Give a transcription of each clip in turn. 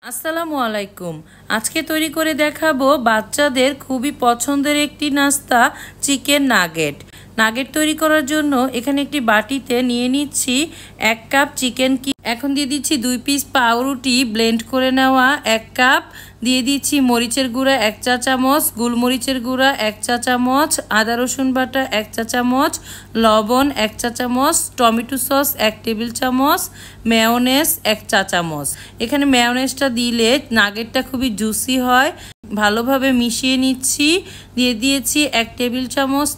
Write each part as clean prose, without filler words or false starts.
আসসালামু আলাইকুম। আজকে তৈরি করে দেখাবো বাচ্চাদের খুবই পছন্দের একটি নাস্তা, চিকেন নাগেট। নাগেট তৈরি করার জন্য এখানে একটি বাটিতে নিয়ে নিচ্ছি 1 কাপ চিকেন। এখন দিয়ে দিচ্ছি 2 পিস পাউরুটি ব্লেন্ড করে নেওয়া 1 কাপ, দিয়ে দিচ্ছি মরিচের গুঁড়া 1 চা চামচ, গোলমরিচের গুঁড়া 1 চা চামচ, আদা রসুন বাটা 1 চা চামচ, লবণ 1 চা চামচ, টমেটো সস 1 টেবিল চামচ, মেয়োনেজ 1 চা চামচ। এখানে মেয়োনেজটা দিলে নাগেটটা খুবই জুসি হয়। ভালোভাবে মিশিয়ে নিচ্ছি। দিয়ে দিয়েছি 1 টেবিল চামচ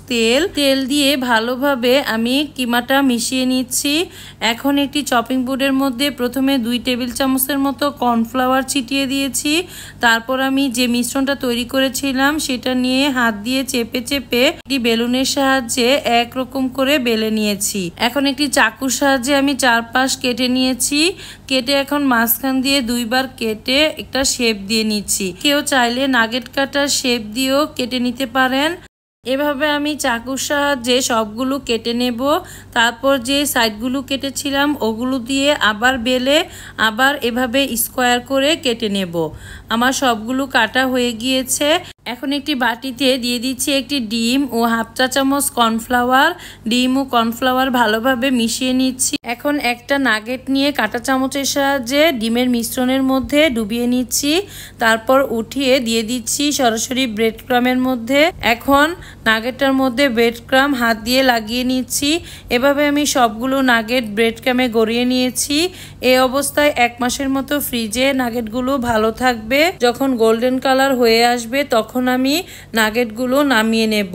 তেল দিয়ে ভালোভাবে আমি কিমাটা মিশিয়ে নিচ্ছি। এখন একটি চপিং বোর্ডের মধ্যে প্রথমে 2 টেবিল চামচের মতো কর্নফ্লাওয়ার ছিটিয়ে দিয়েছি। তারপর আমি যে মিশ্রণটা তৈরি করেছিলাম সেটা নিয়ে হাত দিয়ে চেপে চেপে একটি বেলুনের সাহায্যে একরকম করে বেলে নিয়েছি। এখন একটি চাকুর সাহায্যে আমি চারপাশ কেটে নিয়েছি। কেটে এখন মাঝখান দিয়ে 2 বার কেটে একটা শেপ দিয়ে নিচ্ছি। কেউ চাইলে নাগেট কাটার শেপ দিয়েও কেটে নিতে পারেন। এভাবে আমি চাকুর সাহায্যে সবগুলো কেটে নেব। তারপর যে সাইডগুলো কেটেছিলাম ওগুলো দিয়ে আবার বেলে আবার এভাবে স্কোয়ার করে কেটে নেব। আমার সবগুলো কাটা হয়ে গিয়েছে। এখন একটি বাটিতে দিয়ে দিচ্ছি একটি ডিম ও হাফ চা চামচ কর্নফ্লাওয়ার। ডিম ও কর্নফ্লাওয়ার ভালোভাবে মিশিয়ে নিচ্ছি। এখন একটা নাগেট নিয়ে কাঁটা চামচের সাহায্যে ডিমের মিশ্রণের মধ্যে ডুবিয়ে নিচ্ছি। তারপর উঠিয়ে দিয়ে দিচ্ছি সরাসরি ব্রেড ক্রামের মধ্যে। এখন নাগেটটার মধ্যে ব্রেড ক্রাম হাত দিয়ে লাগিয়ে নিচ্ছি। এভাবে আমি সবগুলো নাগেট ব্রেড ক্রামে গড়িয়ে নিয়েছি। এই অবস্থায় 1 মাসের মতো ফ্রিজে নাগেটগুলো ভালো থাকবে। যখন গোল্ডেন কালার হয়ে আসবে তখন আমি নাগেটগুলো নামিয়ে নেব।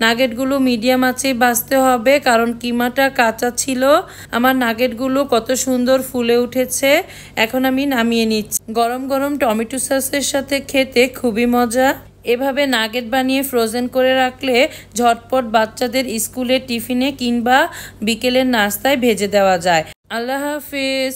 নাগেটগুলো মিডিয়াম আঁচে ভাজতে হবে কারণ কিমাটা কাঁচা ছিল। আমার নাগেটগুলো কত সুন্দর ফুলে উঠেছে। এখন আমি নামিয়ে নিচ্ছি। গরম গরম টমেটো সসের সাথে খেতে খুবই মজা। এভাবে নাগেট বানিয়ে ফ্রোজেন করে রাখলে ঝটপট বাচ্চাদের স্কুলের টিফিনে কিংবা বিকেলের নাস্তায় ভেজে দেওয়া যায়। আল্লাহ হাফেজ।